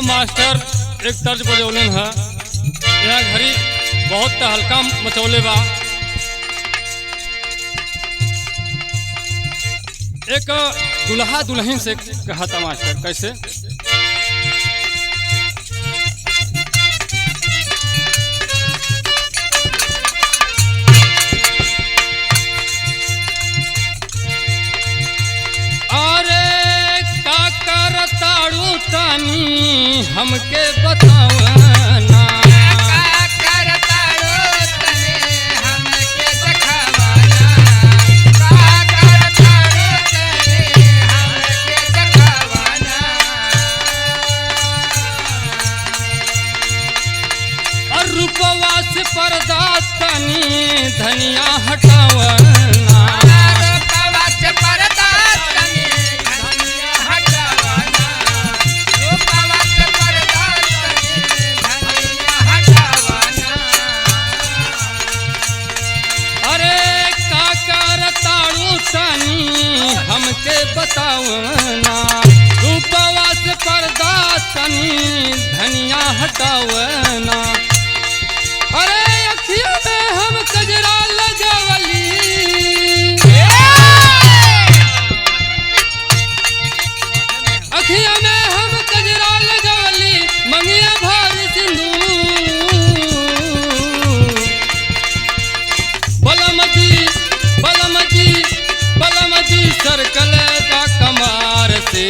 Master एक तर्ज बजौले है, यहाँ घड़ी बहुत तहलका मचौले बा। एक दुल्हा दुल्हन से कहा था मास्टर, कैसे? तानी हमके बतावना का करताड़ो तने हमके दिखावना, का करताड़ो तने हमके दिखावना। और रूपवा से पर्दा तनी धनिया हटावना, रूपवा से पर्दा तनी धनिया हटावना। हमके बतावना रूपवा से पर्दा तनी धनिया हटावना। अरे अखियों में हम कजरा लगवली, अखियों में हम कजरा लगवली, मंगिया भर सिंदूर। बलमजी बलमजी बलमजी सर्कल का कमार से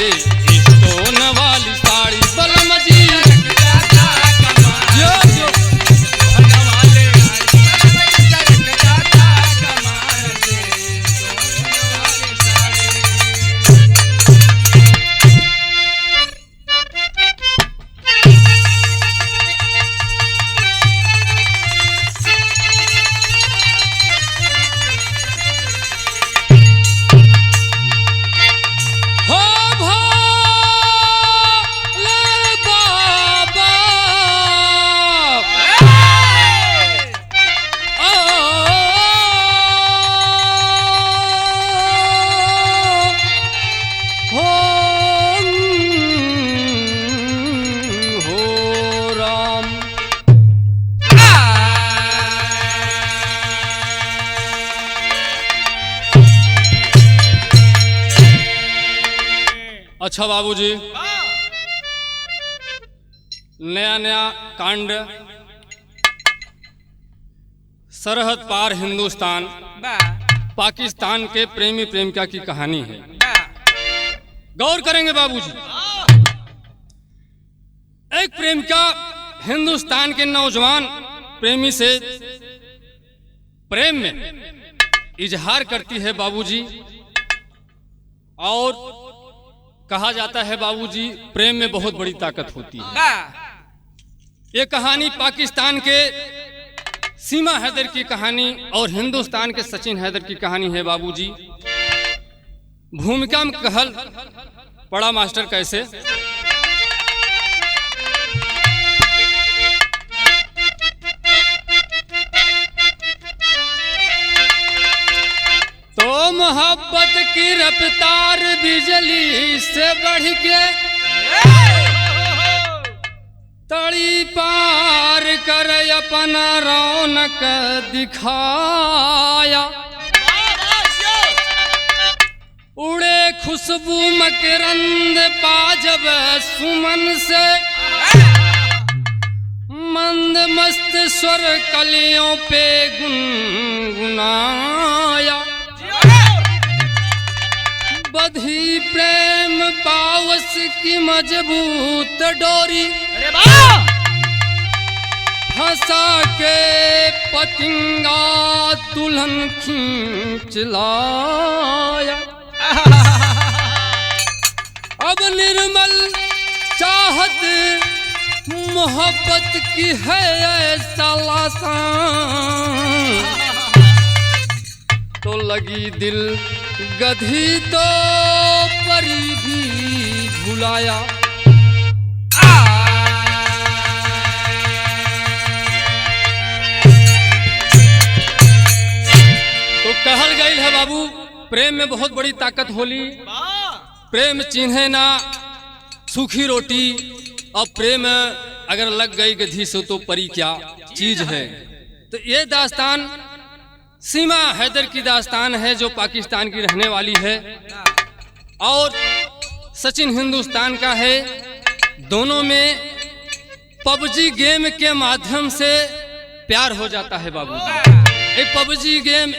स्टोन वाली साड़ी, बलमजी जो जो अच्छा बाबूजी, नया नया कांड, सरहद पार हिंदुस्तान पाकिस्तान के प्रेमी प्रेमिका की कहानी है। गौर करेंगे बाबूजी। एक प्रेमिका हिंदुस्तान के नौजवान प्रेमी से प्रेम में इजहार करती है बाबूजी, और कहा जाता है बाबूजी प्रेम में बहुत बड़ी ताकत होती है। ये कहानी पाकिस्तान के सीमा हैदर की कहानी और हिंदुस्तान के सचिन हैदर की कहानी है बाबूजी। भूमिका में कहल पड़ा मास्टर, कैसे? तो मोहब्बत की रफ्तार बिजली से बढ़ के तड़ी पार कर अपना रौनक दिखाया। उड़े खुशबू मकरंद पाजब सुमन से, मंद मस्त स्वर कलियों पे गुनगुनाया। बधी प्रेम पावस की मजबूत डोरी, फंसा के पतिंगा दुल्हन खींच लाया। अब निर्मल चाहत मोहब्बत की है ऐसा लासान, तो लगी दिल गधी तो परी भी भुलाया। तो कहल गई है बाबू, प्रेम में बहुत बड़ी ताकत होली। प्रेम चिन्हे ना सूखी रोटी और प्रेम अगर लग गई गधी से तो परी क्या चीज है। तो ये दास्तान सीमा हैदर की दास्तान है जो पाकिस्तान की रहने वाली है और सचिन हिंदुस्तान का है। दोनों में पबजी गेम के माध्यम से प्यार हो जाता है बाबू। एक पबजी गेम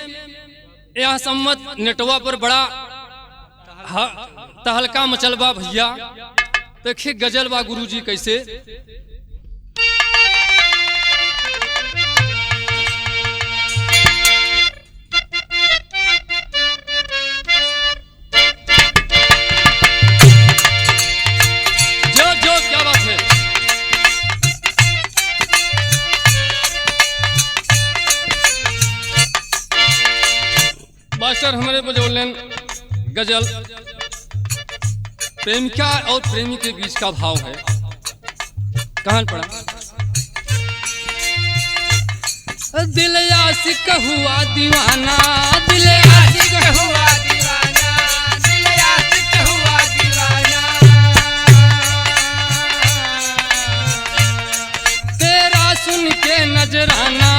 यहाँ सम्मत नेटवा पर बड़ा तहलका मचलबा भैया। देखिए गजलबा गुरुजी कैसे। जो क्या बात है। मास्टर हमारे बजौलन गजल प्रेमिका और प्रेमी के बीच का भाव है। कहाँ पड़ा। दिल आशिक हुआ दीवाना, दिल आशिक हुआ दीवाना, दिल आशिक हुआ दीवाना। तेरा सुन के नजराना,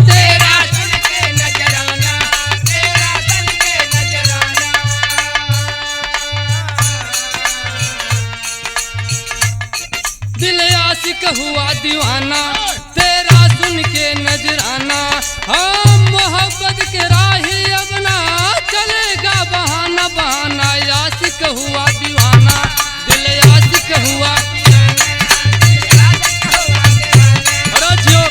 तेरा सुन के नजराना, तेरा सुन के नजराना। दिल आशिक हुआ दीवाना, तेरा सुन के नजराना। हाँ मोहब्बत के राही अब ना चलेगा बहाना बहाना। आशिक हुआ दीवाना, दिल आशिक हुआ। अरे जियो।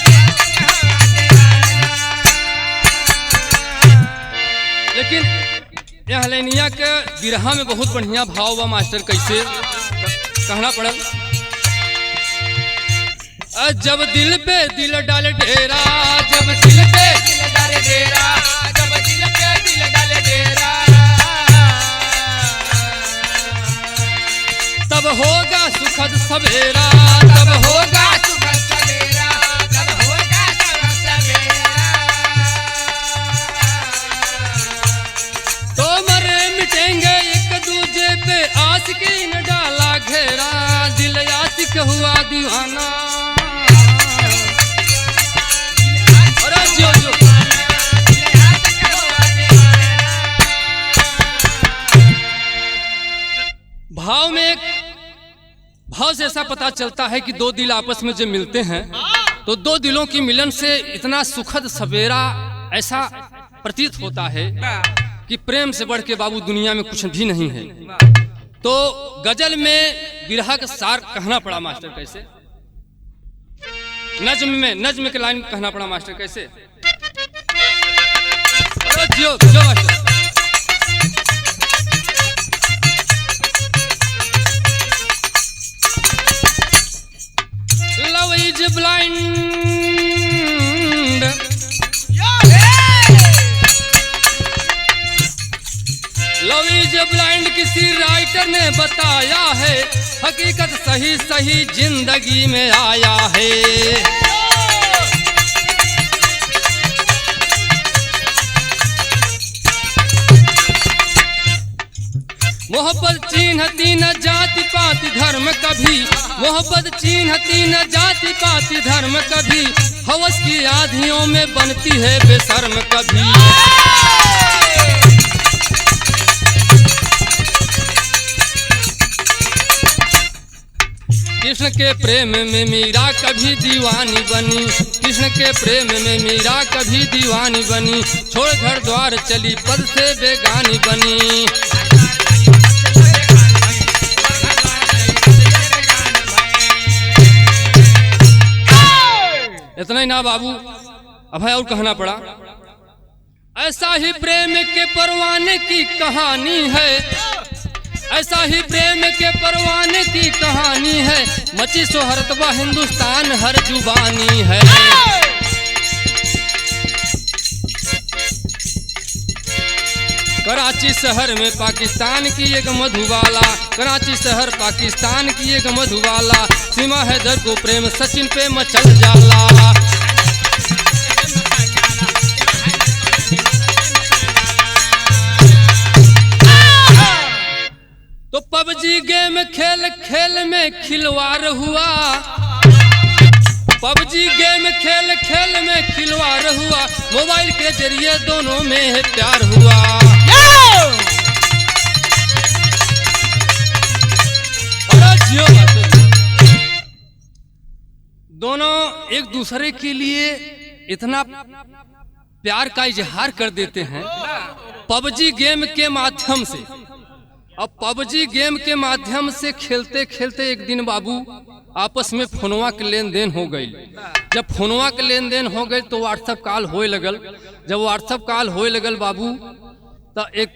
लेकिन यह लेनिया के बिरहा में बहुत बढ़िया भाव बा मास्टर। कैसे कहना पड़ल। जब दिल पे दिल डाल डेरा, जब दिल पे दिल डाल डेरा, जब दिल पे दिल डाल डेरा। तब होगा सुखद सवेरा, तब होगा सुखद सवेरा, तब होगा सुखद सवेरा। तो मरे मिटेंगे एक दूजे पे आशिकी न डाला घेरा। दिल आशिक हुआ दीवाना। अरे जियो जियो। भाव में एक भाव से ऐसा पता चलता है कि दो दिल आपस में जब मिलते हैं तो दो दिलों की मिलन से इतना सुखद सवेरा ऐसा प्रतीत होता है कि प्रेम से बढ़ के बाबू दुनिया में कुछ भी नहीं है। तो गजल में बिरहा का सार कहना पड़ा मास्टर। कैसे नज्म के लाइन कहना पड़ा मास्टर। कैसे। अरे जियो जियो master. Love is blind, love is blind किसी राइटर ने बताया है। हकीकत सही सही जिंदगी में आया है। मोहब्बत चिन्हती न जाति पाति धर्म कभी, मोहब्बत चिन्हती न जाति पाति धर्म कभी। हवस की आंधियों में बनती है बेशर्म कभी। कृष्ण के प्रेम में मीरा कभी दीवानी बनी, कृष्ण के प्रेम में मीरा कभी दीवानी बनी। छोड़ घर द्वार चली पद से बेगानी बनी। इतना ही ना बाबू, अब है और कहना पड़ा। ऐसा ही प्रेम के परवाने की कहानी है, ऐसा ही प्रेम के परवाने की कहानी है। मची सोहरतबा हिंदुस्तान हर जुबानी है। कराची शहर में पाकिस्तान की एक मधुबाला, कराची शहर पाकिस्तान की एक मधुबाला। सीमा हैदर को प्रेम सचिन पे मचल जाला। तो पबजी गेम खेल खेल में में खिलवाड़ हुआ, पबजी गेम खेल खेल में खिलवाड़ हुआ, मोबाइल के जरिए दोनों में है प्यार हुआ। दोनों एक दूसरे के लिए इतना प्यार का इजहार कर देते हैं पबजी गेम के माध्यम से। अब पबजी गेम के माध्यम से खेलते खेलते एक दिन बाबू आपस में फोनवा के लेन देन हो गई। जब फोनवा के लेन देन हो गई तो व्हाट्सएप कॉल होए लगल। जब व्हाट्सएप कॉल होए लगल बाबू तो एक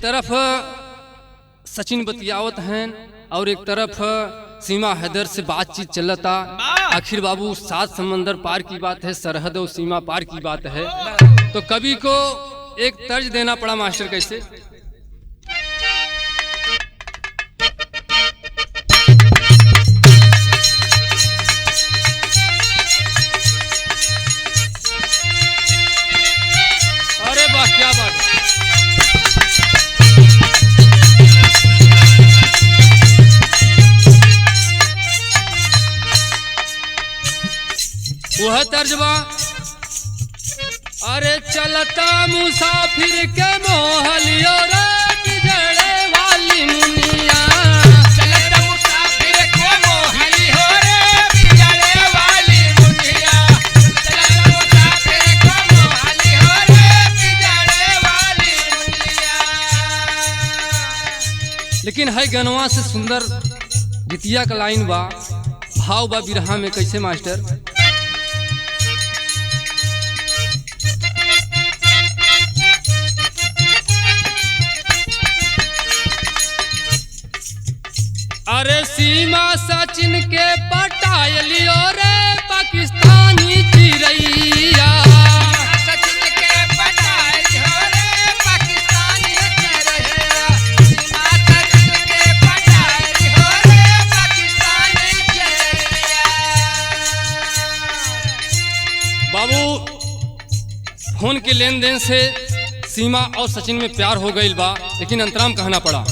तरफ सचिन बतियावत हैं और एक तरफ सीमा हैदर से बातचीत चलता। आखिर बाबू 7 समंदर पार की बात है, सरहद और सीमा पार की बात है। तो कवि को एक तर्ज देना पड़ा मास्टर, कैसे? अरे वाह क्या बात है। वह तर्जबा, अरे चलता मुसाफिर के मोहलियो रे बिजड़े वाली मुनिया, चलता मुसाफिर के मोहलियो रे बिजड़े वाली मुनिया, चलता मुसाफिर के मोहलियो रे बिजड़े वाली मुनिया। लेकिन है गनवा से सुंदर गीतिया का लाइन बा, भाव बा बिरहा में, कैसे मास्टर? अरे सीमा सचिन के पटायलियो रे पाकिस्तानी चिरैया, सचिन के पटायलियो रे पाकिस्तानी चिरैया, सीमा सचिन के पटायलियो रे पाकिस्तानी चिरैया। बाबू फोन के लेन देन से सीमा और सचिन में प्यार हो गई बा, लेकिन अंतराम कहना पड़ा।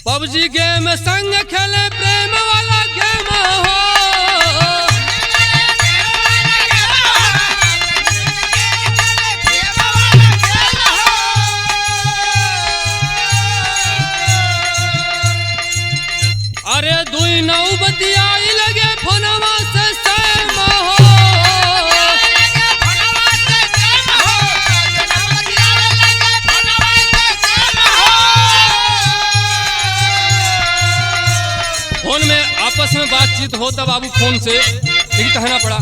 पबजी गेम संग खेले प्रेम वाला गेम हो, अरे दुई नौ बतियाई लगे फोनवा से सेम हो, फोन में आपस में बातचीत होता बाबू फोन से, लेकिन कहना पड़ा।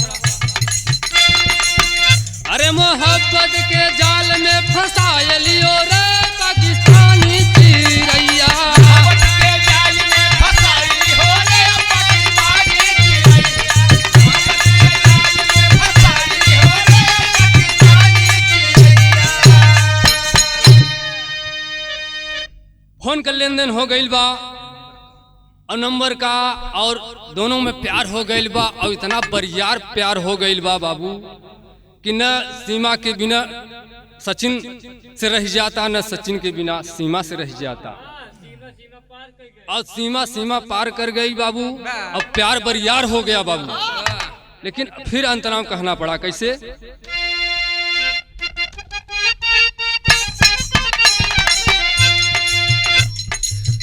अरे मोहब्बत के जाल में फंसाए लियो रे पाकिस्तानी चिरैया, मोहब्बत के जाल में फंसाई हो रे पाकिस्तानी चिरैया, मोहब्बत के जाल में फंसाई हो रे पाकिस्तानी चिरैया। फोन का लेन देन हो गई बा और नंबर का, और दोनों में प्यार हो गई बा, और इतना बरियार प्यार हो गई बा बाबू कि न सीमा के बिना सचिन से रह जाता, न सचिन के बिना सीमा से रह जाता। और सीमा पार कर गई बाबू, अब प्यार बरियार हो गया बाबू। लेकिन फिर अंतराम कहना पड़ा, कैसे?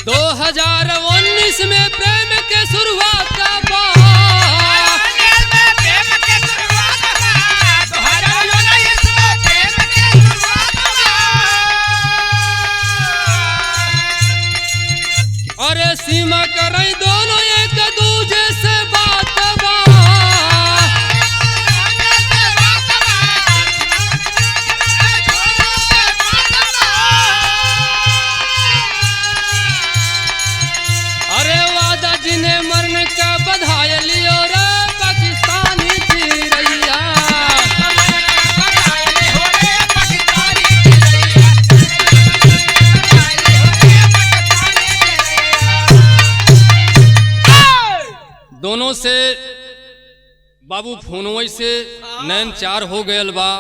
2019 में प्रेम के शुरुआत का अरे सीमा करे दोनों एक दूजे से बात बा, अरे वादा जिन्हें मरने का बधाई लियो रे पाकिस्तानी चिरैया, दोनों से बाबू फोनवई से नैन चार हो गयल बा।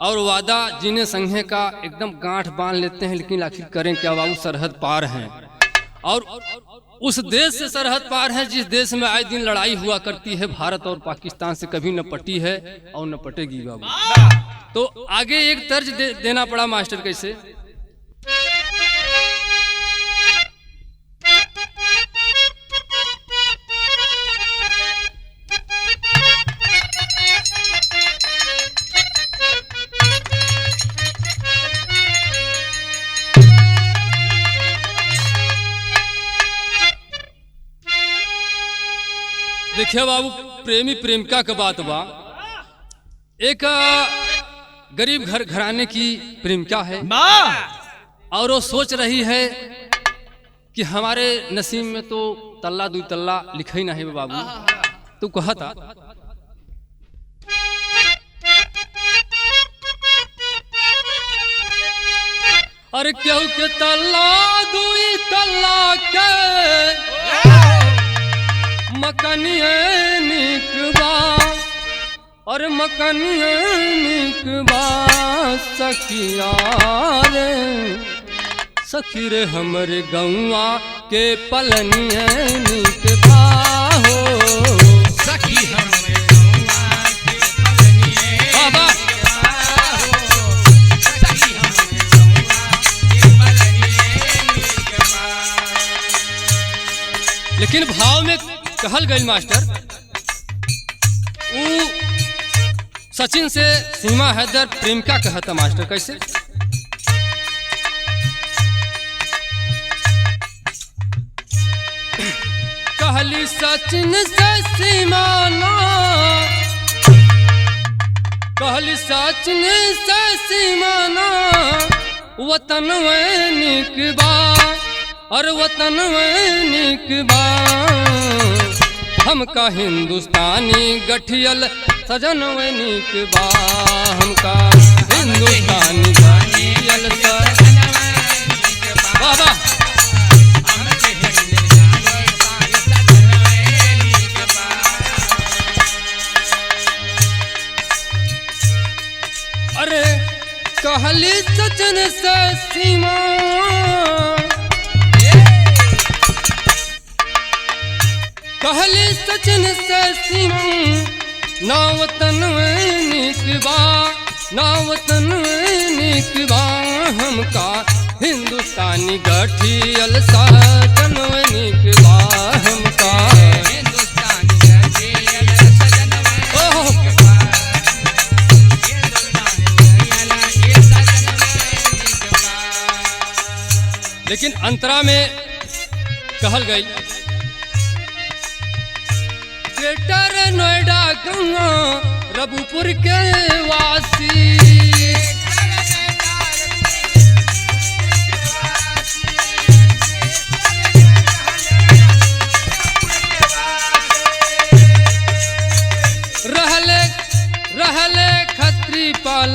और वादा जीने संघे का एकदम गांठ बांध लेते हैं, लेकिन आखिर करें क्या बाबू, सरहद पार हैं। और उस देश से सरहद पार है जिस देश में आए दिन लड़ाई हुआ करती है, भारत और पाकिस्तान से कभी न पटी है और न पटेगी बाबू। तो आगे एक तर्ज देना पड़ा मास्टर, कैसे? देखिए बाबू, प्रेमी प्रेमिका का बात बा। एक गरीब घराने की प्रेमिका है और वो सोच रही है कि हमारे नसीब में तो तल्ला दू तल्ला लिखा ही नहीं बाबू। तू कहा था अरे क्यों के तल्ला दुई तल्ला के मकनिया निकबा, और मकनिया निकबा सखिया रे, सखी रे हमरे गौआ के पलनिया निकबा हो, सखी हमरे गौआ के पलनिया निकबा हो, सखी हमरे गौआ के पलनिया निकबा। लेकिन भाव में कहल गई मास्टर, वो सचिन से सीमा हैदर प्रेमिका कहता मास्टर, कैसे? कहली सचिन से सीमा ना, कहली सचिन से सीमा ना, वतन में निकबा, और वतन में निकबा, हमका हिंदुस्तानी गठियल सजन में निकबा, हमका हिंदुस्तानी गठियल सजन में निकबा, बाबा हमके हिंदुस्तानी सजन में निकबा। अरे कहली सचिन से सीमा, कहली सचिन से सीमा, ना वतन में निकबा, ना वतन में निकबा, हमका हिंदुस्तानी गठियल सजन में निकबा, हमका हिंदुस्तानी गठियल सजन में निकबा, हिंदुस्तानी गठियल सजन में निकबा। लेकिन अंतरा में कहल गई, ग्रेटर नोएडा गंगा रबुपुर के वासी, रहले रहले खत्री पाल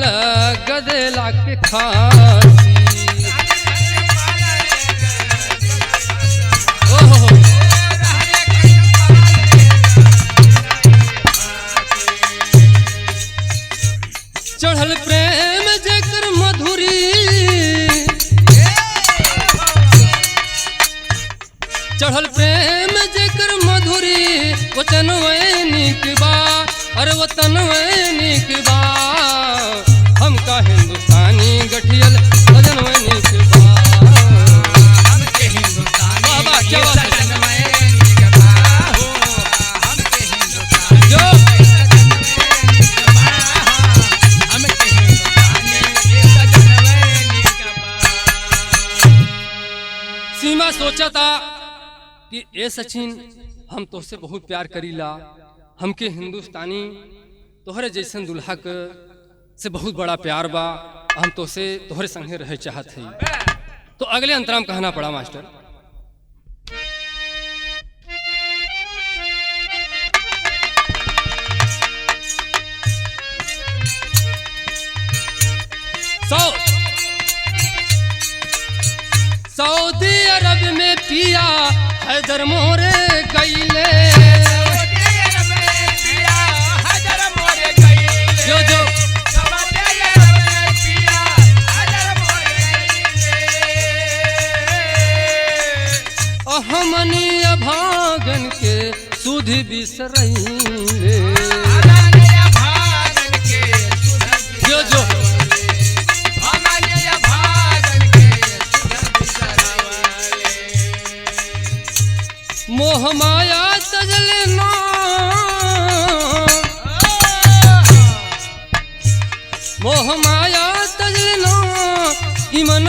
गदेला के खासी, ओहो चढ़ल प्रेम जेकर मधुरी, चढ़ल प्रेम जेकर मधुरी, वतन में निकबा, अरे वतन में निकबा, हमका हिंदुस्तानी गठियल सजन में निकबा, हमके हिंदुस्तानी बाबा क्या बात है? सजन में निकबा हो, हमके हिंदुस्तानी जो सजन में निकबा, हमके हिंदुस्तानी सजन में निकबा। सीमा सोचा था कि ए सचिन, हम तोहसे बहुत प्यार करीला, हमके हिंदुस्तानी तोहरे जैसन दुल्हा के से बहुत बड़ा प्यार बा, हम तोहसे तोहरे संगे रहे चाहत है। तो अगले अंतराम कहना पड़ा मास्टर, सऊदी अरब में पिया हैदर मोरे गईले, जो जो भागन के सुधि बिसरैले जो जो मोह माया तजले ना मोह माया तजले ना ईमन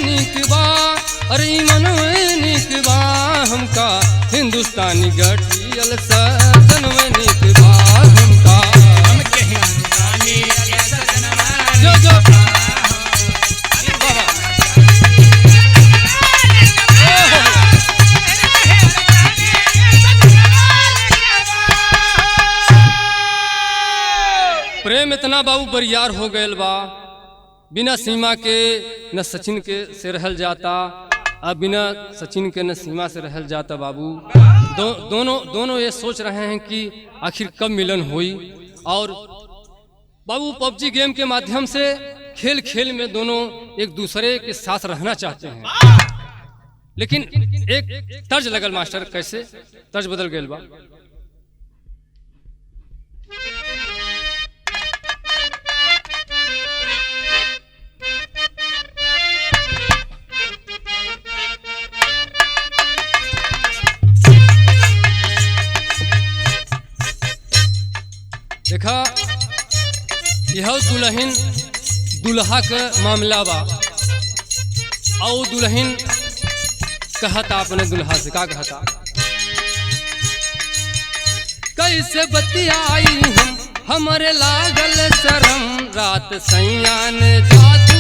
निकबा अरे ईमन निकबा हमका हिंदुस्तानी गठियल सजन निकबा हमका जो जो प्रेम इतना बाबू बरियार हो गयल बा बिना सीमा के न सचिन के से रहल जाता अब बिना सचिन के न सीमा से रहल जाता बाबू दोनों ये सोच रहे हैं कि आखिर कब मिलन हुई और बाबू पबजी गेम के माध्यम से खेल खेल में दोनों एक दूसरे के साथ रहना चाहते हैं लेकिन एक तर्ज लगल मास्टर कैसे तर्ज बदल गयल बा देखा यह दुल्हन दुल्हा का मामला बा और दुल्हन कहता अपने दुल्हा से का कहता कैसे बतियाई हमरे लागल शरम रात सैया ने जादू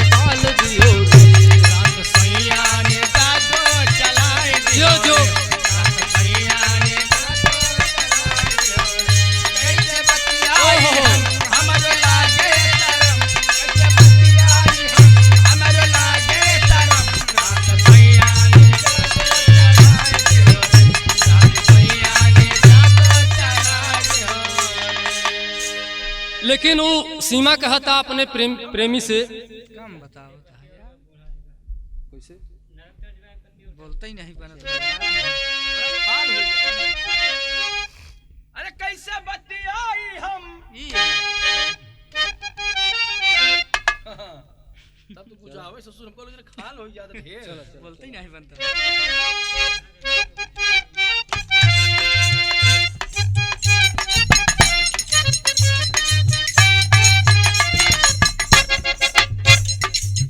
डाल दियो रात सैया ने जादू चलाए दियो जो लेकिन वो सीमा कहता अपने प्रेमी से कम बताओ कैसे बोलते ही नहीं अरे कैसे बतियाई हम तब तो कुछ आवे ससुर हमको लेकिन खाल हो ज्यादा ढेर बोलते ही नहीं बनता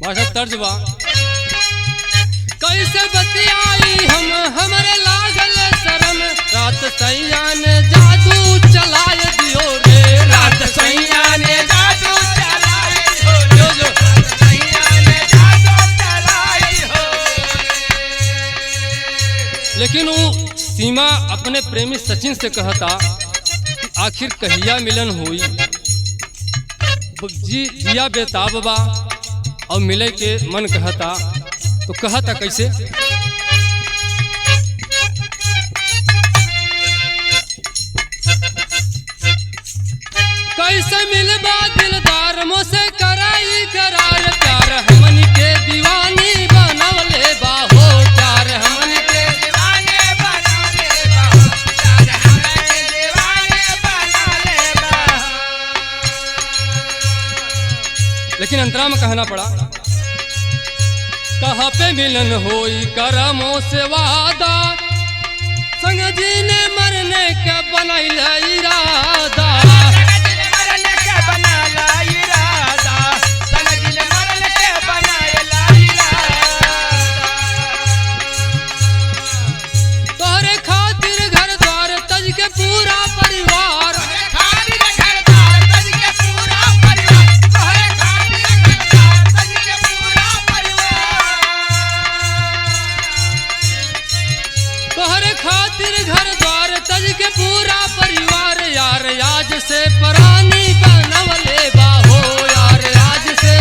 भाषा तर्ज बा कैसे बतियाई हमरे लागल शरम रात सैया ने जादू चलाए दियो रे रात सैया ने जादू चलाए दियो जो रात सैया ने जादू चलाए हो लेकिन वो सीमा अपने प्रेमी सचिन से कहता कि आखिर कहिया मिलन हुई जिया बेताब बा और मिले के मन कहता तो कहता कैसे कैसे मिलबा दिलदार मोसे कराई करार प्यार हमन के दीवानी बनवले बाहो प्यार हमन के दीवाने बनवले बाहो प्यार हमन दीवाने बनवले बाहो लेकिन अंतरा में कहना पड़ा कहाँ पे मिलन होई करमों से वादा संग जीने मरने के बनैल इरादा तोहरे खातिर घर द्वार तज के पूरा परिवार घर द्वार तज के पूरा परिवार यार आज से परानी बनवले बाहो यार आज से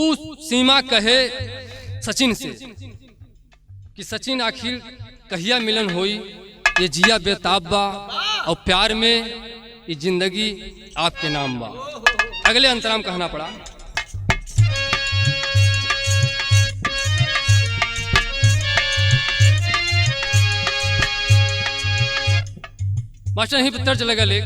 उस सीमा कहे सचिन से कि सचिन आखिर कहिया मिलन होई ये जिया बेताब बा और प्यार में ये जिंदगी आपके नाम बा अगले अंतराम कहना पड़ा। मास्टर यहीं पर तर्ज लगा ले।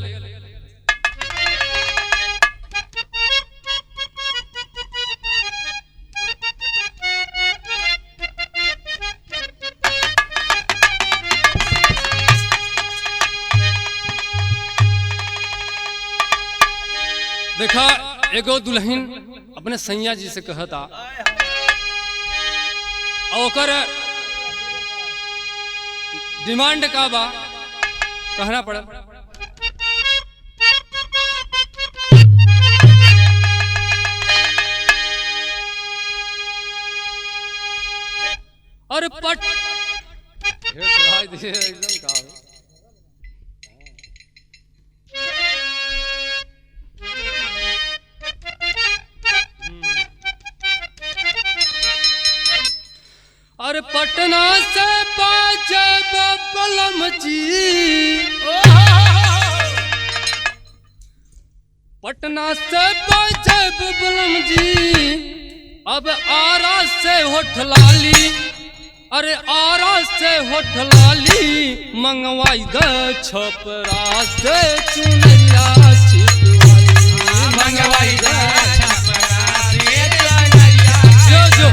देखा एगो दुल्हन अपने सैया जी से कहता और डिमांड का बा कहना पड़ा। और पट एकदम का और पटना से बाजब बलम जी, पटना से बाजब बलम जी, अब आरा से होठ लाली, अरे आरा से होठ लाली मंगवाई द छपरा से चुनरिया छिपवाली, मंगवाई द छपरा से चुनरिया जो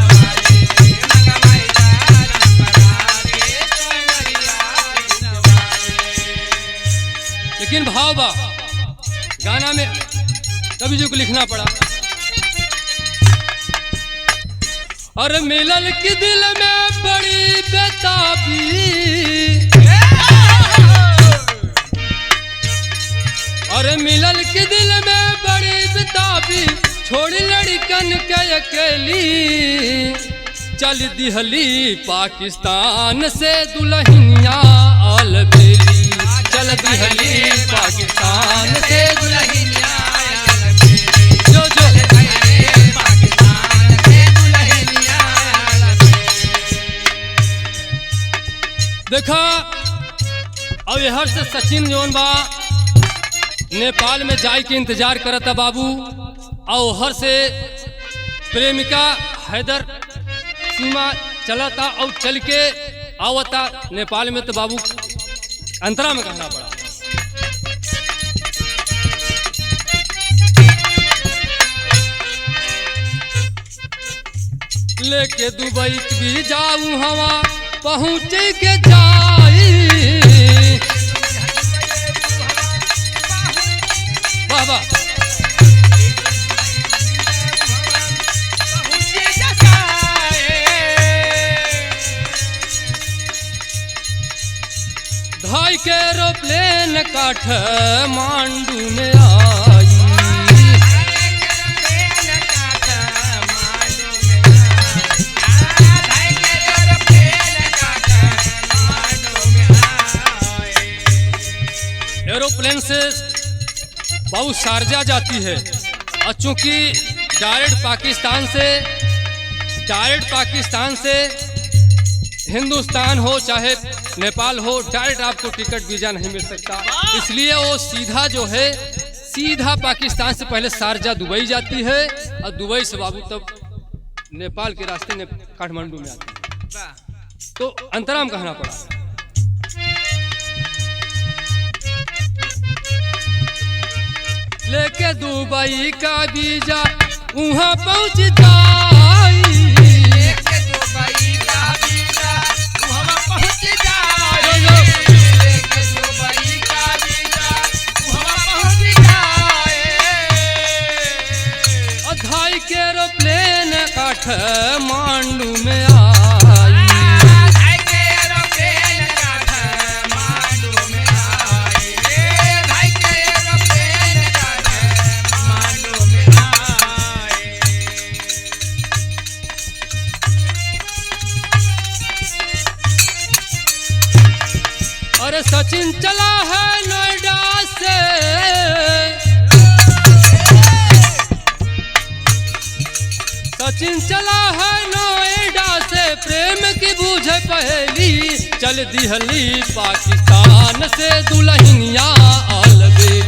लेकिन भाव बा गाना में कवि जी को लिखना पड़ा। और मिलल की दिल में बड़ी बेताबी, और मिलल की दिल में बड़ी बेताबी, छोड़ी लड़कन के अकेली, चल दिहली पाकिस्तान से दुल्हनिया अलबेली, चल दिहली पाकिस्तान से दुल्हनिया अलबेली, जो पाकिस्तान से दुल्हनिया अलबेली। देखा अब यहर से सचिन जोन बा नेपाल में जाए के इंतजार करता बाबू, और हर से प्रेमिका हैदर सीमा चलता और चल के आवता नेपाल में, तो बाबू अंतरा में कहना पड़ा। लेके दुबई भी जाऊं हवा पहुँच के जाई, बाबा धाई के एरोप्लेन काठमांडू में आई, एरोप्लेन से बहुत शारजा जाती है, और चूंकि डायरेक्ट पाकिस्तान से हिंदुस्तान हो चाहे नेपाल हो, डायरेक्ट आपको टिकट वीजा नहीं मिल सकता, इसलिए वो सीधा जो है सीधा पाकिस्तान से पहले शारजा दुबई जाती है, और दुबई से बाबू तब नेपाल के रास्ते काठमांडू में आती है। तो अंतराम कहना पड़ा। लेके दुबई का वीजा वहाँ पहुँच जाई, लेके दुबई का वीजा वहाँ पहुँच जाई, लेके दुबई का वीजा वहाँ पहुँच जाए, अधाई के एरोप्लेन काठमांडू में आई, अधाई के एरोप्लेन काठमांडू में आई, अधाई के एरोप्लेन काठमांडू में आई। अरे सचिन चला है नोएडा से, सचिन चला है नोएडा से, प्रेम की बूझे पहेली, चल दिहली पाकिस्तान से दुल्हनिया अलबेली,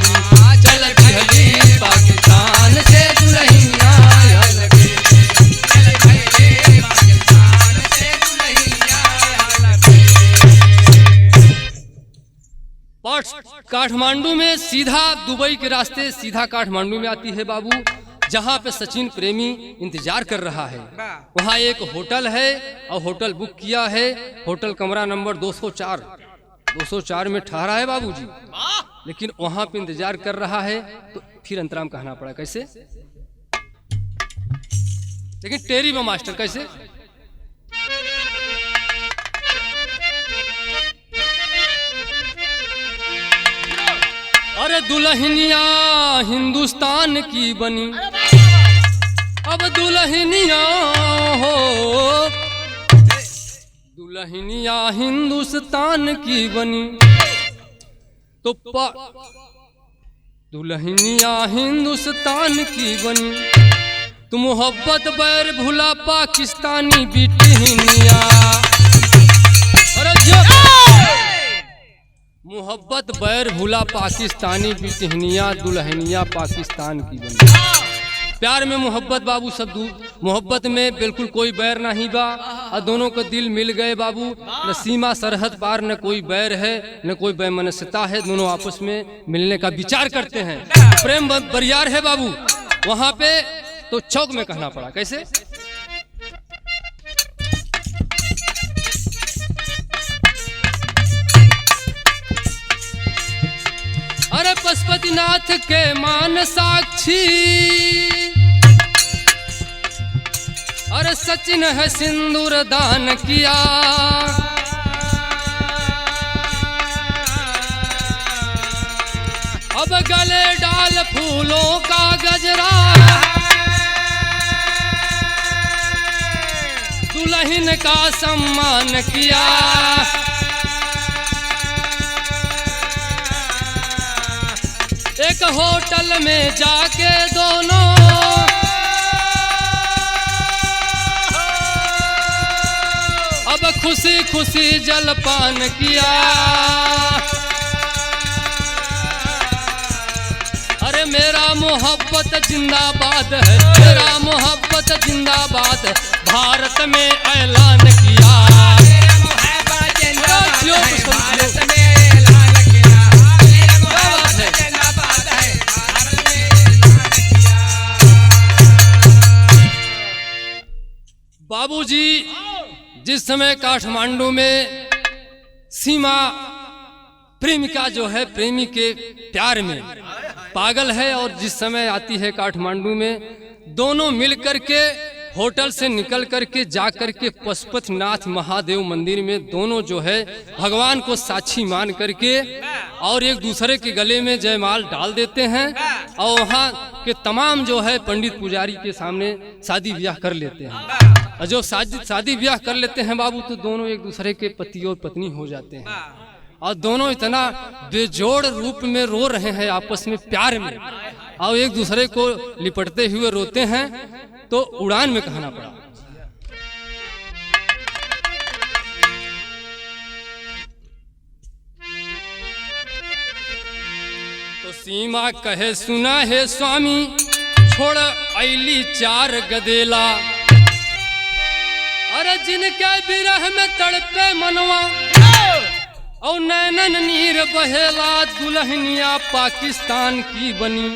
चल दिहली पाकिस्तान से काठमांडू में सीधा दुबई के रास्ते सीधा काठमांडू में आती है बाबू, जहाँ पे सचिन प्रेमी इंतजार कर रहा है। वहाँ एक होटल है और होटल बुक किया है, होटल कमरा नंबर 204 में ठहरा है बाबूजी। लेकिन वहाँ पे इंतजार कर रहा है, तो फिर अंतराम कहना पड़ा कैसे, लेकिन टेरी में मास्टर कैसे। अरे दुल्हनिया हिंदुस्तान की बनी, अब दुल्हनिया हो, दुल्हनिया हिंदुस्तान की बनी, तो दुल्हनिया हिंदुस्तान की बनी, तो मोहब्बत बैर भुला पाकिस्तानी बिटिहनिया। मोहब्बत बैर भुला पाकिस्तानी बिटिहनिया, दुल्हनिया पाकिस्तान की बनी। प्यार में मोहब्बत बाबू सब मोहब्बत में बिल्कुल कोई बैर नहीं बा, और दोनों को दिल मिल गए बाबू। न सीमा सरहद पार न कोई बैर है, न कोई बैमनस्यता है, दोनों आपस में मिलने का विचार करते हैं। प्रेम बरियार है बाबू वहाँ पे, तो चौक में कहना पड़ा कैसे। अरे पशुपतिनाथ के मान साक्षी, अरे सचिन है सिंदूर दान किया, अब गले डाल फूलों का गजरा, दुल्हन का सम्मान किया। एक होटल में जाके दोनों अब खुशी खुशी जलपान किया। अरे मेरा मोहब्बत जिंदाबाद है, मेरा मोहब्बत जिंदाबाद है, भारत में ऐलान किया। बाबूजी जिस समय काठमांडू में सीमा प्रेमिका जो है प्रेमी के प्यार में पागल है, और जिस समय आती है काठमांडू में, दोनों मिलकर के होटल से निकल करके जा करके पशुपतिनाथ महादेव मंदिर में दोनों जो है भगवान को साक्षी मान करके और एक दूसरे के गले में जयमाल डाल देते हैं, और वहाँ के तमाम जो है पंडित पुजारी के सामने शादी ब्याह कर लेते हैं। और जो शादी ब्याह कर लेते हैं बाबू, तो दोनों एक दूसरे के पति और पत्नी हो जाते हैं, और दोनों इतना बेजोड़ रूप में रो रहे हैं आपस में प्यार में, और एक दूसरे को लिपटते हुए रोते हैं। तो उड़ान में कहना पड़ा तो सीमा कहे सुना है स्वामी, छोड़ ऐली 4 गदेला, अरे जिनके विरह में तड़पे मनवा और नैनन नीर बहेला, दुल्हनिया पाकिस्तान की बनी।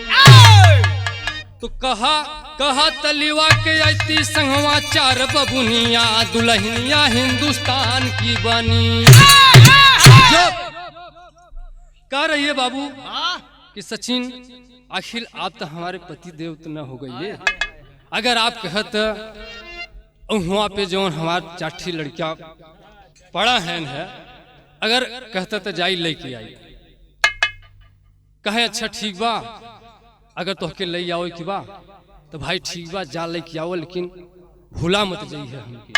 तो कहा तलिवा के ऐती संगवा 4 बबुनिया, दुल्हनिया हिंदुस्तान की बनी। जो कह रही है बाबू कि सचिन आखिर आप तो हमारे पति देव तो न हो गई है, अगर आप कहत वहाँ पे जो हमार चाठी लड़कियां पड़ा है, अगर कहता तो जाई लेके आई, कहे अच्छा ठीक बा, अगर तोहके ले आओ कि बा तो भाई ठीक बा जा लेके आओ, लेकिन भूला मत जाइए हमके,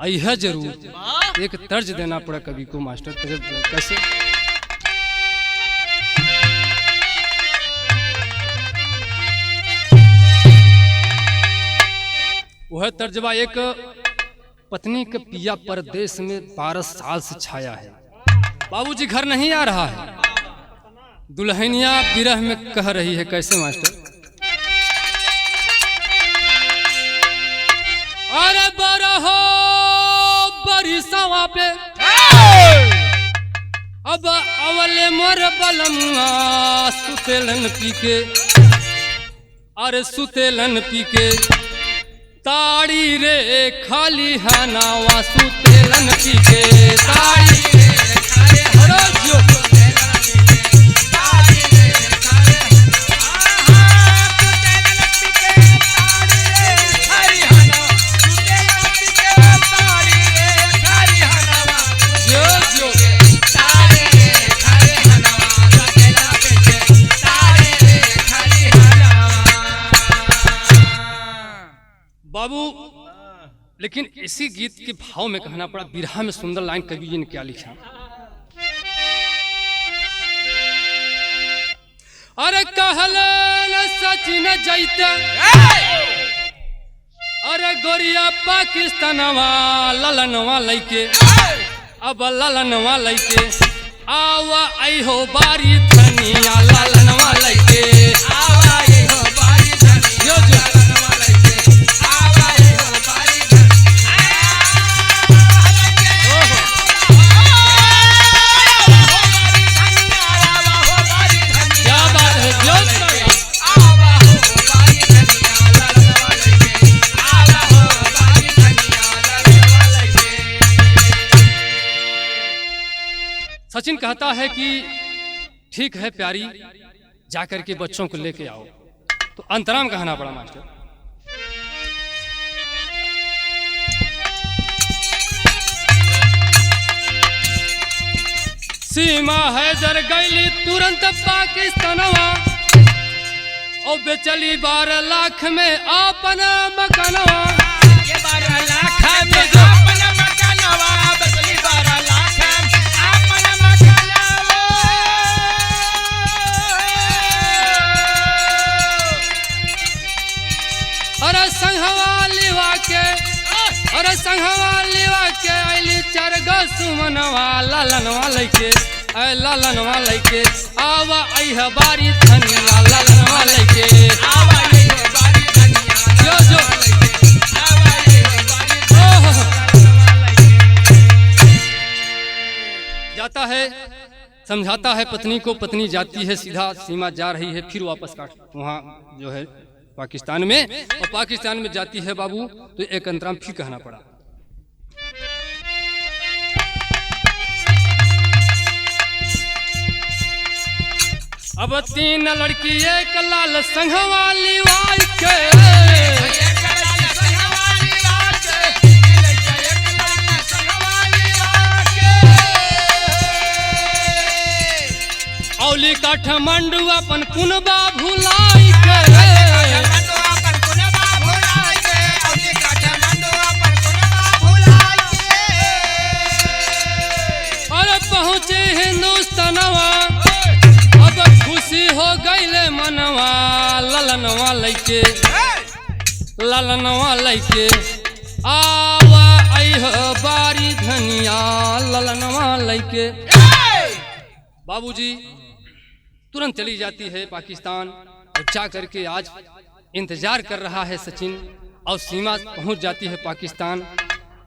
अइह जरूर। एक तर्ज देना पड़ा कवि को मास्टर, कैसे वह तर्जबा, एक पत्नी के पिया परदेश में 12 साल से छाया है, बाबूजी घर नहीं आ रहा है, दुल्हनिया विरह में कह रही है कैसे मास्टर। अरे बरहो बरिसवा पे अब अवले मोर बलमुआ सुतेलन पी के, अरे सुतेलन पी के ताड़ी रे खाली हनावा सुतेलन पी के ताड़ी रे बाबू। लेकिन इसी गीत के भाव में कहना पड़ा, बिरहा में सुंदर लाइन कवि जी ने क्या लिखा। अरे कहलन सचिन जैते, अरे गोरिया पाकिस्तानवा ललनवा लैके, अब ललनवा लैके आवा आई हो बारी धनिया ललनवा लैके आवा आई हो बारी धनिया ललनवा लैके आवा आई हो बारी धनिया। क्या बात है जोश आवा हो बारी धनिया ललनवा लैके आवा हो बारी धनिया ललनवा लैके। सचिन कहता है कि ठीक है प्यारी, जाकर के बच्चों को लेके आओ। तो अंतराम कहना पड़ा मास्टर। सीमा हैदर गईली तुरंत पाकिस्तानवा और बेचली 12 लाख में अपन मकानवा, 12 लाख में अपन मकानवा बेचली 12 लाख अपन मकानवा। अरे संघवा लिवा के आइली 4 गो सुमनवा ललनवा लैके ललनवा लैके आवा आई है बारी धनिया ललनवा लैके आवा आई है बारी धनिया जो जो आवा आई है बारी जाता है, समझाता है पत्नी को। पत्नी जाती है, सीधा सीमा जा रही है, फिर वापस काट वहाँ जो है पाकिस्तान में, और पाकिस्तान में जाती है बाबू। तो एक अंतराम फिर कहना पड़ा। अब 3 लड़की एक लाल संघवा लिवाई के, औली काठमांडू अपन पुनबा भुलाई के, अरे पहुंचे हिंदुस्तानवा अब खुशी हो गईले मनवा ललनवा लैके ललनवा लैके आवा आई हो बारी धनिया ललनवा लैके। बाबूजी तुरंत चली जाती है पाकिस्तान, और जा करके आज इंतजार कर रहा है सचिन, और सीमा पहुंच जाती है पाकिस्तान,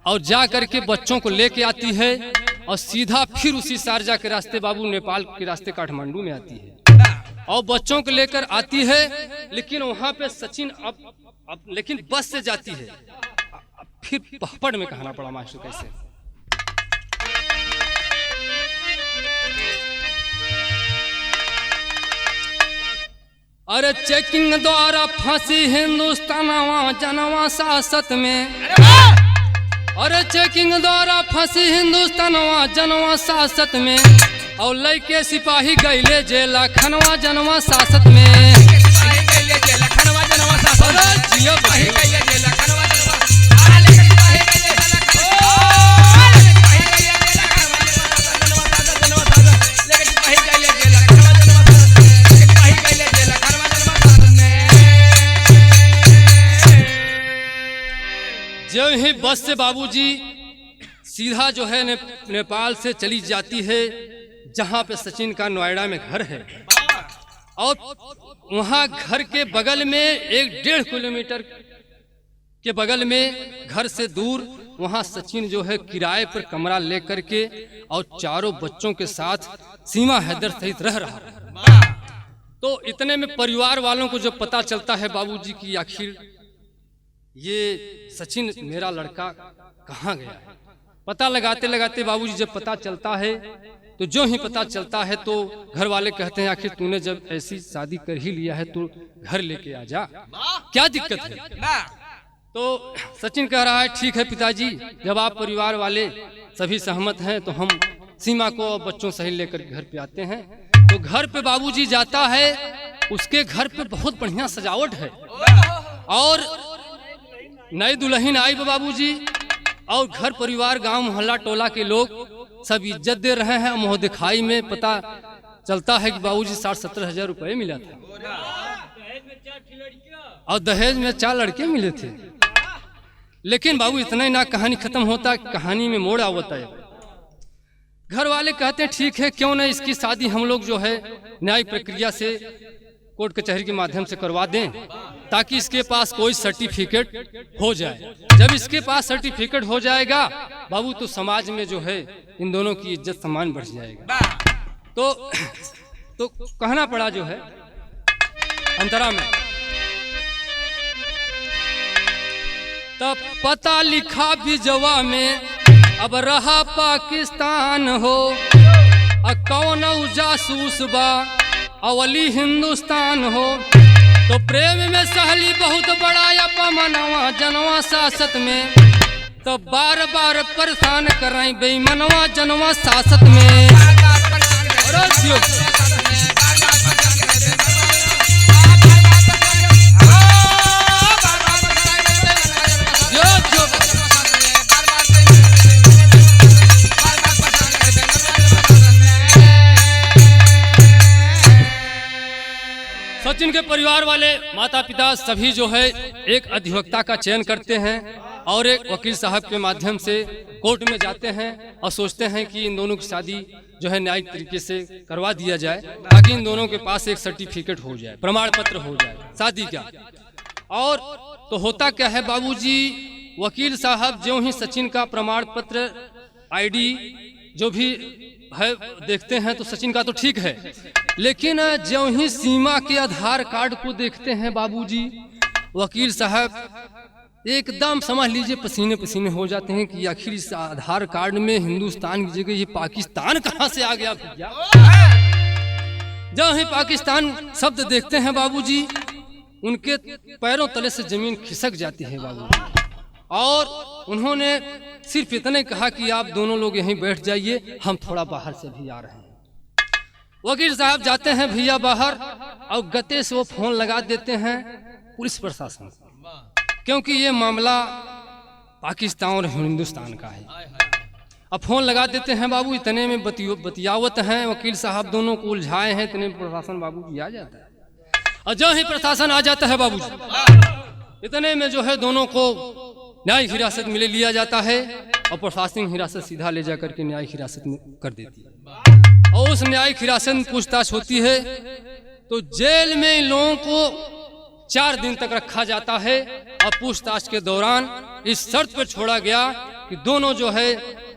और जा करके बच्चों को लेके आती है, और सीधा फिर उसी शारजा के रास्ते बाबू नेपाल के रास्ते काठमांडू में आती है, और बच्चों को लेकर आती है। लेकिन वहां पे सचिन अब लेकिन बस से जाती है। फिर पहपड़ में कहना पड़ा मास्टर कैसे। अरे चेकिंग द्वारा फांसी हिंदुस्तानवा जनवा सासत में, अरे चेकिंग द्वारा फांसी हिंदुस्तानवा जनवा सासत में, और लैके सिपाही गईले जेला खनवा जनवा सासत में। जो ही बस से बाबूजी सीधा जो है नेपाल से चली जाती है, जहां पे सचिन का नोएडा में घर है, और वहां घर के बगल में 1-1.5 किलोमीटर के बगल में घर से दूर वहाँ सचिन जो है किराए पर कमरा लेकर के और चारों बच्चों के साथ सीमा हैदर सहित रह रहा है। तो इतने में परिवार वालों को जब पता चलता है बाबूजी कि आखिर ये सचिन मेरा लड़का कहाँ गया है, पता लगाते लगाते बाबूजी जब पता चलता है तो जो ही पता चलता है तो घर वाले कहते हैं आखिर तूने जब ऐसी शादी कर ही लिया है तो घर लेके आ जा, क्या दिक्कत है। तो सचिन कह रहा है ठीक है पिताजी, जब आप परिवार वाले सभी सहमत हैं तो हम सीमा को और बच्चों सहित लेकर घर पे आते हैं। तो घर पे बाबूजी जाता है, उसके घर पे बहुत बढ़िया सजावट है और नई दुल्हन आई बाबूजी और घर परिवार गांव मोहल्ला टोला के लोग सब इज्जत दे रहे हैं। मोह दिखाई में पता चलता है कि बाबूजी 60-70 हजार रुपए मिला था और दहेज में 4 लड़के मिले थे। लेकिन बाबू इतना ही ना कहानी खत्म होता, कहानी में मोड़ आवता है। घर वाले कहते हैं ठीक है क्यों ना इसकी शादी हम लोग जो है न्यायिक प्रक्रिया से कोर्ट कचहरी के माध्यम से करवा दें ताकि इसके पास कोई सर्टिफिकेट हो जाए। जब इसके पास सर्टिफिकेट हो जाएगा बाबू तो समाज में जो है इन दोनों की इज्जत सम्मान बढ़ जाएगा। तो कहना पड़ा जो है अंतरा में तब पता लिखा भिजवा में अब रहा पाकिस्तान हो, कौन जासूस बा अवली हिंदुस्तान हो। तो प्रेम में सहली बहुत बड़ा अपमनवा जनवा सासत में, तो बार बार परेशान कराई बेईमनवा जनवा सासत में। सचिन के परिवार वाले माता पिता सभी जो है एक अधिवक्ता का चयन करते हैं और एक वकील साहब के माध्यम से कोर्ट में जाते हैं और सोचते हैं कि इन दोनों की शादी जो है न्यायिक तरीके से करवा दिया जाए ताकि इन दोनों के पास एक सर्टिफिकेट हो जाए, प्रमाण पत्र हो जाए शादी का। और तो होता क्या है बाबूजी, वकील साहब जो ही सचिन का प्रमाण पत्र आईडी जो भी है देखते हैं तो सचिन का तो ठीक है, लेकिन जो ही सीमा के आधार कार्ड को देखते हैं बाबूजी, वकील साहब एकदम समझ लीजिए पसीने पसीने हो जाते हैं कि आखिर इस आधार कार्ड में हिंदुस्तान की जगह ये पाकिस्तान कहां से आ गया भैया। जब ही पाकिस्तान शब्द देखते हैं बाबूजी, उनके पैरों तले से जमीन खिसक जाती है बाबूजी। और उन्होंने सिर्फ इतने कहा कि आप दोनों लोग यहीं बैठ जाइए, हम थोड़ा बाहर से भी आ रहे हैं। वकील साहब जाते हैं भैया बाहर और गते से वो फोन लगा देते हैं पुलिस प्रशासन को, क्योंकि ये मामला पाकिस्तान और हिंदुस्तान का है। अब फोन लगा देते हैं बाबू, इतने में बतियावत हैं वकील साहब दोनों को उलझाए हैं, इतने में प्रशासन बाबू जी आ जाता है। और जो ही प्रशासन आ जाता है बाबू जी, इतने में जो है दोनों को न्यायिक हिरासत में ले लिया जाता है और प्रशासनिक हिरासत सीधा ले जाकर के न्यायिक हिरासत में कर देती है। और उस न्यायिक हिरासत में पूछताछ होती है तो जेल में इन लोगों को 4 दिन तक रखा जाता है और पूछताछ के दौरान इस शर्त पर छोड़ा गया कि दोनों जो है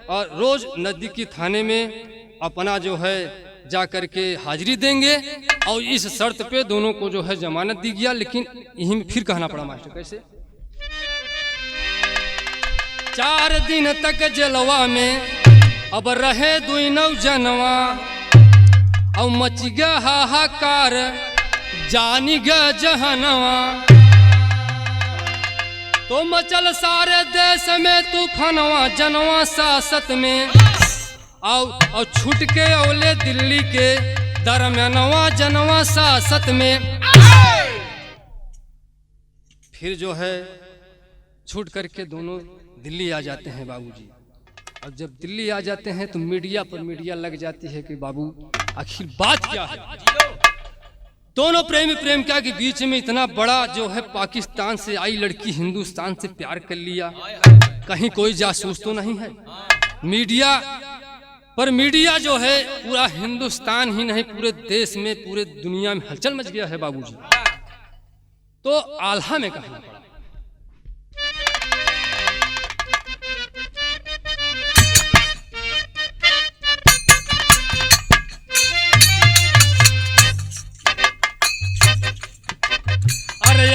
और रोज नजदीकी थाने में अपना जो है जा करके हाजिरी देंगे और इस शर्त पे दोनों को जो है जमानत दी गया। लेकिन यहीं में फिर कहना पड़ा मास्टर कैसे 4 दिन तक जेलवा में अब रहे 2 नौजनवा और मच गया हाहाकार जानी गया जहनवा। तो मचल सारे देश में तूफानवा जनवा सासत में और छूट के औले दिल्ली के दरम्यानवा जनवा सासत में। फिर जो है छूट करके दोनों दिल्ली आ जाते हैं बाबूजी। अब जब दिल्ली आ जाते हैं तो मीडिया पर मीडिया लग जाती है कि बाबू आखिर बात क्या है। दोनों प्रेम क्या के बीच में इतना बड़ा जो है पाकिस्तान से आई लड़की हिंदुस्तान से प्यार कर लिया, कहीं कोई जासूस तो नहीं है। मीडिया पर मीडिया जो है पूरा हिंदुस्तान ही नहीं पूरे देश में पूरे दुनिया में हलचल मच गया है बाबूजी। तो आल्हा में कहना पड़ा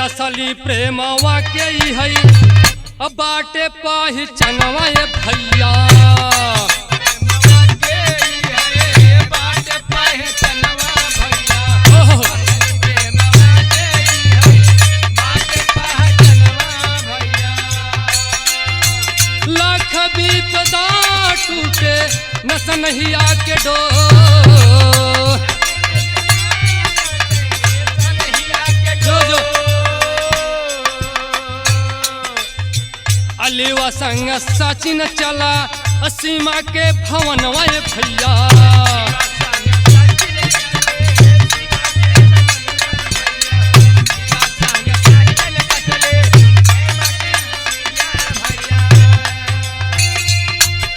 असली प्रेमवा के ही है अब बाटे पहचानवा ये भैया। लाख विपदा टूटे न सनहिया के डोर। अलीवा संग सचिन चला सीमा के भवनवा ये भैया।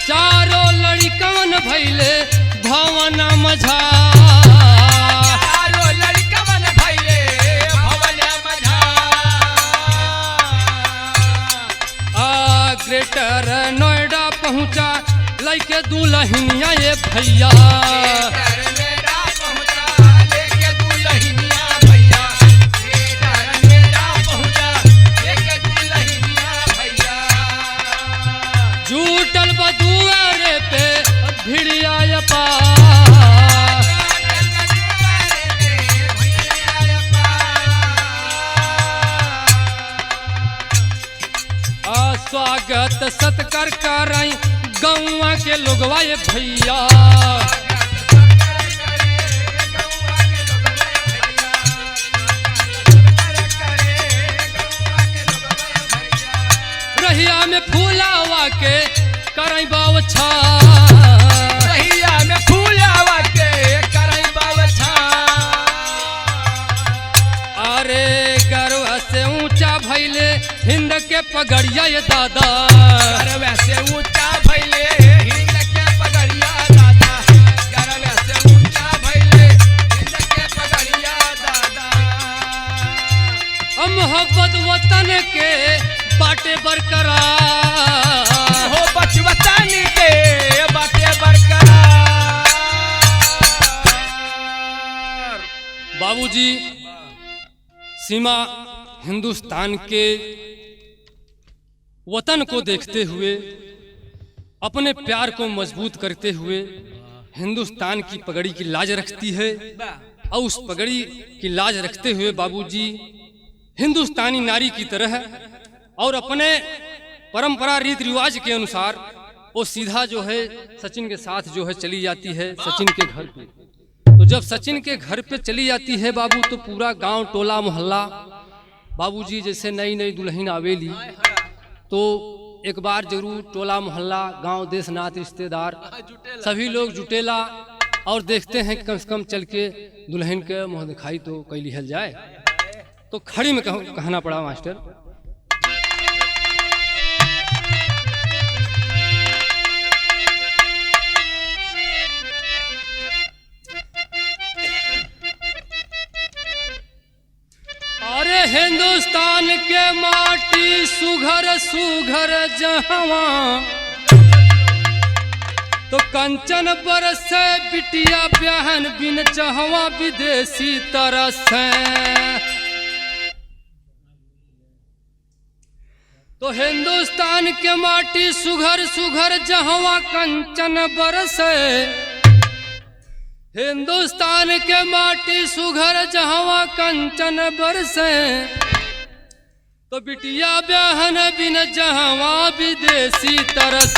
चारों लड़कन भैले भवन मझा। ग्रेटर नोएडा पहुंचा लैके दुल्हनिया ये भैया। जूटल बदुआरे पे भिड़िया पार। स्वागत सत्कार कराई गौवा के लोगवा ये भैया। रहिया में फूलावा के कराई बावछा। रहिया में फूलावा के कराई बावछा। अरे गर्व से ऊंचा भैले हिंद के पगड़िया ये दादा। गर्व से ऊंचा भैले हिंद के पगड़िया दादा। गर्व से ऊंचा भैले हिंद के पगड़िया दादा। मोहब्बत वतन के बाटे बरकरार हो वतन के बाटे बरकरार। बाबूजी सीमा हिंदुस्तान के वतन को देखते हुए अपने प्यार को मजबूत करते हुए हिंदुस्तान की पगड़ी की लाज रखती है। और उस पगड़ी की लाज रखते हुए बाबूजी हिंदुस्तानी नारी की तरह और अपने परंपरा रीति रिवाज के अनुसार वो सीधा जो है सचिन के साथ जो है चली जाती है सचिन के घर पे। तो जब सचिन के घर पे चली जाती है बाबू तो पूरा गांव टोला मोहल्ला बाबूजी जैसे नई नई दुल्हन आवेली तो एक बार जरूर टोला मोहल्ला गांव देश नात रिश्तेदार सभी लोग जुटेला और देखते हैं कि कम से कम चल के दुल्हन के मुँह दिखाई तो कई लिहल जाए। तो खड़ी में कहना पड़ा मास्टर। अरे हिंदुस्तान के माटी सुघर सुघर जहवा तो कंचन बरस बिटिया बहन बिन जहवा विदेशी तरस। तो हिंदुस्तान के माटी सुघर सुघर जहवा कंचन बरस। हिंदुस्तान के माटी सुघर जहवा कंचन बरसे तो बिटिया बहन बिन जहवा विदेशी तरस।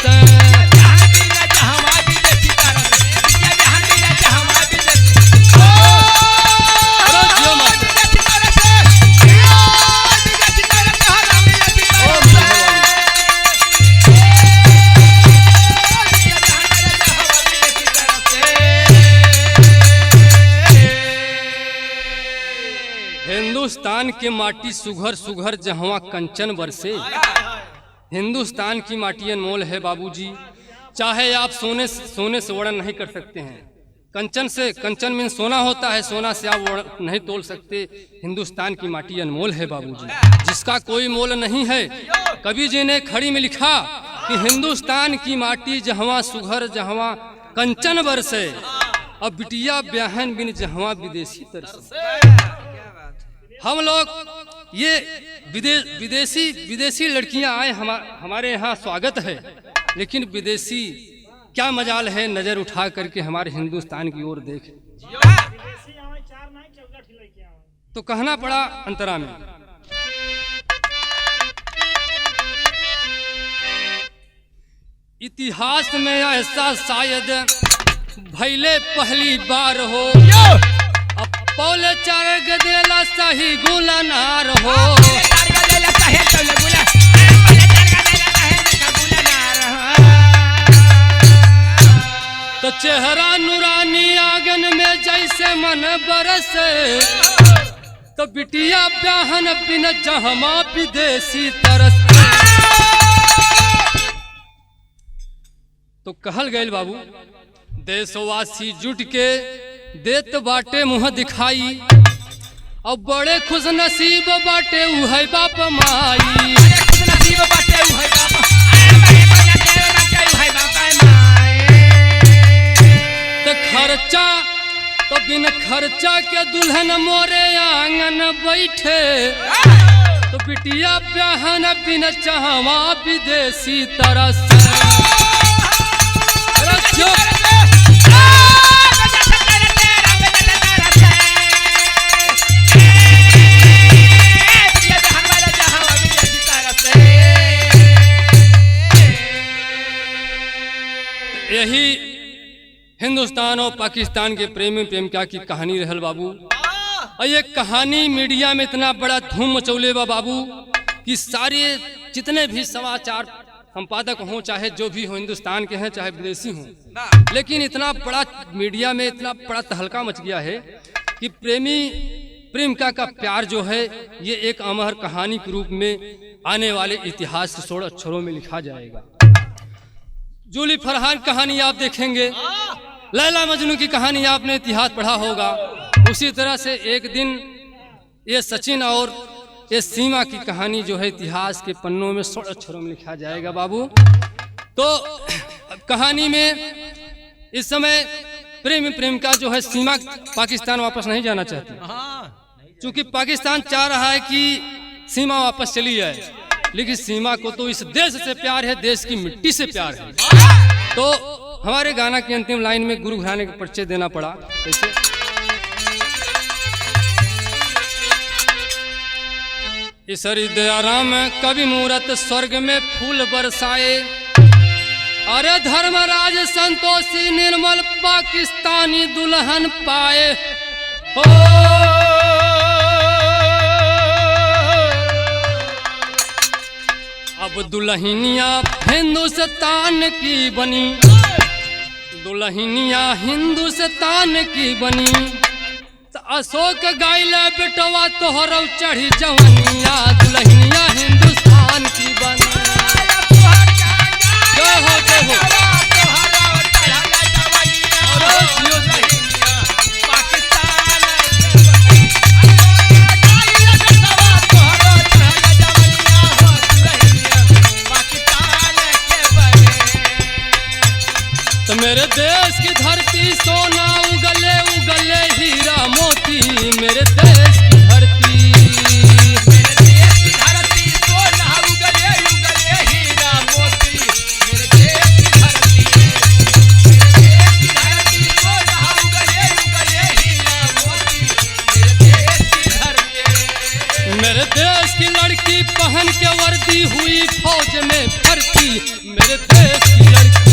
हिंदुस्तान के माटी सुघर सुघर जहवा कंचन बरसे। हिंदुस्तान की माटी अनमोल है बाबूजी, चाहे आप सोने से वर्णन नहीं कर सकते हैं। कंचन से कंचन में सोना होता है, सोना से आप नहीं तोल सकते। हिंदुस्तान की माटी अनमोल है बाबूजी, जिसका कोई मोल नहीं है। कवि जी ने खड़ी में लिखा कि हिंदुस्तान की माटी जहवा सुघर जहवा कंचन बरसे अब बिटिया ब्याहन बिन जहवा विदेशी तरसे। हम लोग ये विदेशी लड़कियां आए हमारे यहाँ स्वागत है, लेकिन विदेशी क्या मजाल है नजर उठा करके हमारे हिंदुस्तान की ओर देख, तो कहना पड़ा अंतरा में। इतिहास में ऐसा शायद भैले पहली बार हो, अब पौले चार गदेला सही गुलनार हो। तो चेहरा नूरानी आंगन में जैसे मन बरसे, तो बिटिया ब्याहन बिन जहमा विदेशी तरस। तो कहल गए बाबू देशवासी जुट के देत बाटे मुँह दिखाई, अब बड़े खुश नसीब बाटे उहै बाप माई। तो खर्चा तो बिन खर्चा के दुल्हन मोरे आंगन बैठे, तो बिटिया ब्याहन बिन चाहवा विदेशी तरस। यही हिंदुस्तान और पाकिस्तान के प्रेमिका की कहानी रहल बाबू। और ये कहानी मीडिया में इतना बड़ा धूम मचौले बा बाबू कि सारे जितने भी समाचार संपादक हों, चाहे जो भी हो, हिंदुस्तान के हैं चाहे विदेशी हों, लेकिन इतना बड़ा मीडिया में इतना बड़ा तहलका मच गया है कि प्रेमिका का प्यार जो है ये एक अमर कहानी के रूप में आने वाले इतिहास के 16 अक्षरों में लिखा जाएगा। जूली फरहान कहानी आप देखेंगे, लैला मजनू की कहानी आपने इतिहास पढ़ा होगा, उसी तरह से एक दिन ये सचिन और ये सीमा की कहानी जो है इतिहास के पन्नों में 16 अक्षरों में लिखा जाएगा बाबू। तो कहानी में इस समय प्रेमिका जो है सीमा पाकिस्तान वापस नहीं जाना चाहती, क्योंकि पाकिस्तान चाह रहा है कि सीमा वापस चली जाए, लेकिन सीमा को तो इस देश से प्यार है, देश की मिट्टी से प्यार है। तो हमारे गाना की अंतिम लाइन में गुरु घराने का परिचय देना पड़ा। कैसे? इस हृदयाराम कवि मूरत स्वर्ग में फूल बरसाए, अरे धर्मराज संतोषी निर्मल पाकिस्तानी दुल्हन पाए हो। अब दुल्हनिया हिंदुस्तान की बनी, दुल्हनिया हिंदुस्तान की बनी, अशोक गाइला बेटवा तोहरौ चढ़ी जवनिया, दुल्हनिया हिंदुस्तान की बनी। जय हो जय हो। तो मेरे देश की धरती सोना उगले उगले हीरा मोती, मेरे देश की धरती, मेरे देश की धरती सोना उगले उगले हीरा मोती, मेरे देश की धरती, मेरे देश की धरती सोना उगले उगले हीरा मोती, मेरे देश की धरती। मेरे देश की लड़की पहन के वर्दी हुई फौज में भर्ती, मेरे देश की लड़की